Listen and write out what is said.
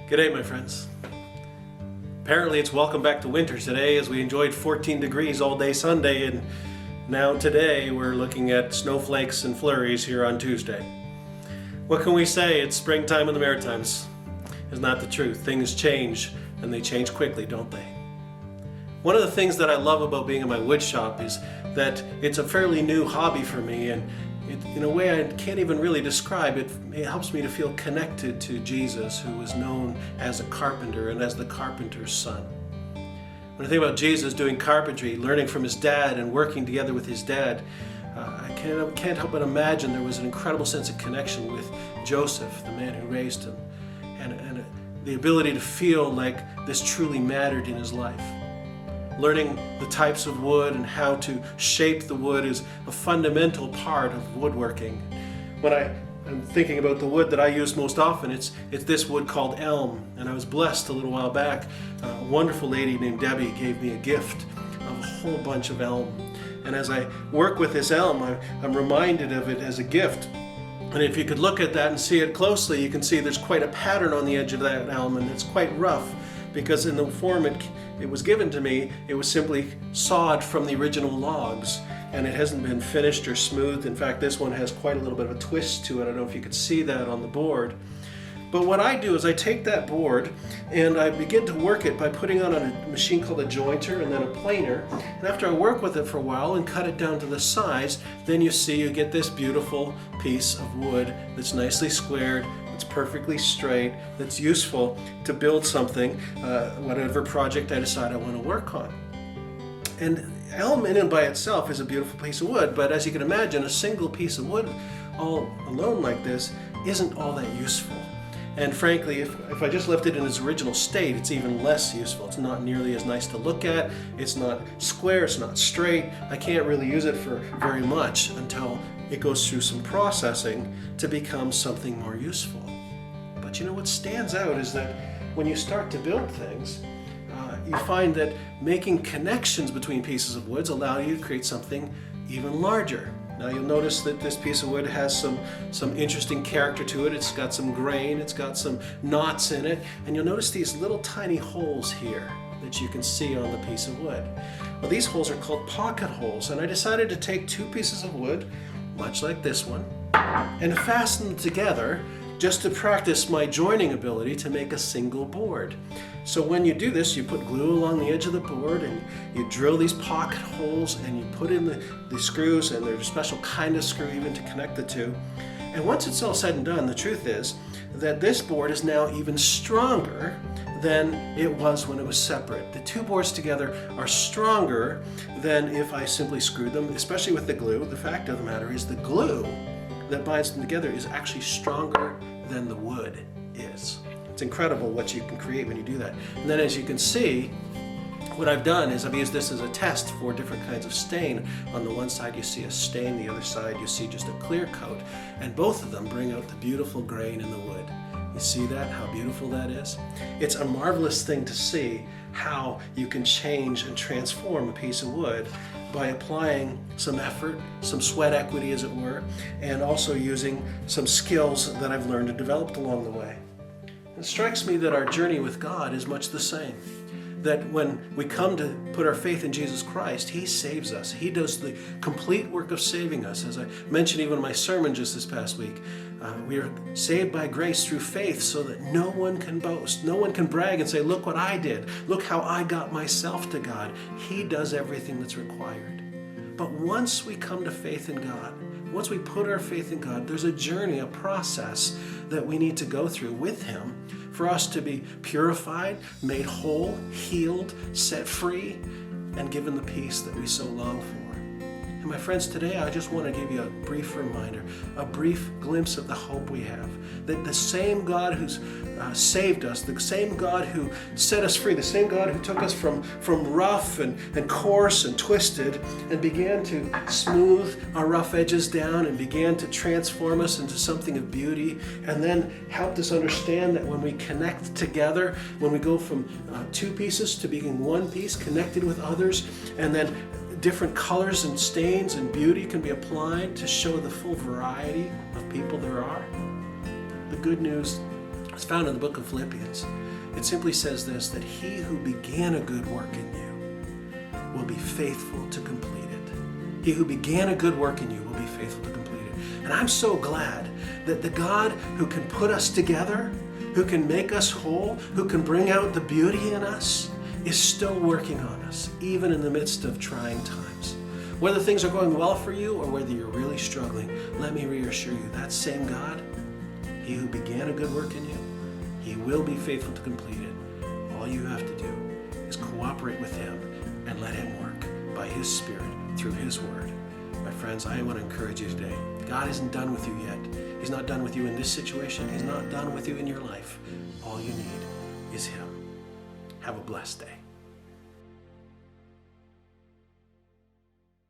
G'day, my friends. Apparently it's welcome back to winter today, as we enjoyed 14 degrees all day Sunday, and now today we're looking at snowflakes and flurries here on Tuesday. What can we say? It's springtime in the Maritimes. It's not the truth. Things change, and they change quickly, don't they? One of the things that I love about being in my wood shop is that it's a fairly new hobby for me, and in a way I can't even really describe it. It helps me to feel connected to Jesus, who was known as a carpenter and as the carpenter's son. When I think about Jesus doing carpentry, learning from his dad and working together with his dad, I can't help but imagine there was an incredible sense of connection with Joseph, the man who raised him, and the ability to feel like this truly mattered in his life. Learning the types of wood and how to shape the wood is a fundamental part of woodworking. When I'm thinking about the wood that I use most often, it's this wood called elm. And I was blessed a little while back. A wonderful lady named Debbie gave me a gift of a whole bunch of elm. And as I work with this elm, I'm reminded of it as a gift. And if you could look at that and see it closely, you can see there's quite a pattern on the edge of that elm, and it's quite rough, because in the form it was given to me, it was simply sawed from the original logs, and it hasn't been finished or smoothed. In fact, this one has quite a little bit of a twist to it. I don't know if you could see that on the board. But what I do is I take that board and I begin to work it by putting on a machine called a jointer and then a planer. And after I work with it for a while and cut it down to the size, then you get this beautiful piece of wood that's nicely squared, that's perfectly straight, that's useful to build something, whatever project I decide I want to work on. And elm in and by itself is a beautiful piece of wood, but as you can imagine, a single piece of wood all alone like this isn't all that useful. And frankly, if I just left it in its original state, it's even less useful. It's not nearly as nice to look at, it's not square, it's not straight. I can't really use it for very much until it goes through some processing to become something more useful. But you know what stands out is that when you start to build things, you find that making connections between pieces of wood allow you to create something even larger. Now you'll notice that this piece of wood has some interesting character to it. It's got some grain, it's got some knots in it, and you'll notice these little tiny holes here that you can see on the piece of wood. Well, these holes are called pocket holes, and I decided to take two pieces of wood, much like this one, and fasten them together just to practice my joining ability to make a single board. So when you do this, you put glue along the edge of the board and you drill these pocket holes and you put in the screws, and there's a special kind of screw even to connect the two. And once it's all said and done, the truth is that this board is now even stronger than it was when it was separate. The two boards together are stronger than if I simply screwed them, especially with the glue. The fact of the matter is the glue that binds them together is actually stronger than the wood is. It's incredible what you can create when you do that. And then as you can see, what I've done is I've used this as a test for different kinds of stain. On the one side you see a stain, the other side you see just a clear coat, and both of them bring out the beautiful grain in the wood. You see that, how beautiful that is? It's a marvelous thing to see how you can change and transform a piece of wood by applying some effort, some sweat equity as it were, and also using some skills that I've learned and developed along the way. It strikes me that our journey with God is much the same. That when we come to put our faith in Jesus Christ, He saves us. He does the complete work of saving us. As I mentioned even in my sermon just this past week, we are saved by grace through faith so that no one can boast. No one can brag and say, look what I did. Look how I got myself to God. He does everything that's required. But once we come to faith in God, once we put our faith in God, there's a journey, a process that we need to go through with Him for us to be purified, made whole, healed, set free, and given the peace that we so long for. And my friends, today I just want to give you a brief reminder, a brief glimpse of the hope we have. That the same God who's saved us, the same God who set us free, the same God who took us from rough and coarse and twisted and began to smooth our rough edges down and began to transform us into something of beauty, and then helped us understand that when we connect together, when we go from two pieces to being one piece, connected with others, and then different colors and stains and beauty can be applied to show the full variety of people there are. The good news It's found in the book of Philippians. It simply says this, that he who began a good work in you will be faithful to complete it. He who began a good work in you will be faithful to complete it. And I'm so glad that the God who can put us together, who can make us whole, who can bring out the beauty in us, is still working on us, even in the midst of trying times. Whether things are going well for you or whether you're really struggling, let me reassure you, that same God, he who began a good work in you, he will be faithful to complete it. All you have to do is cooperate with him and let him work by his Spirit through his word. My friends, I want to encourage you today. God isn't done with you yet. He's not done with you in this situation. He's not done with you in your life. All you need is him. Have a blessed day.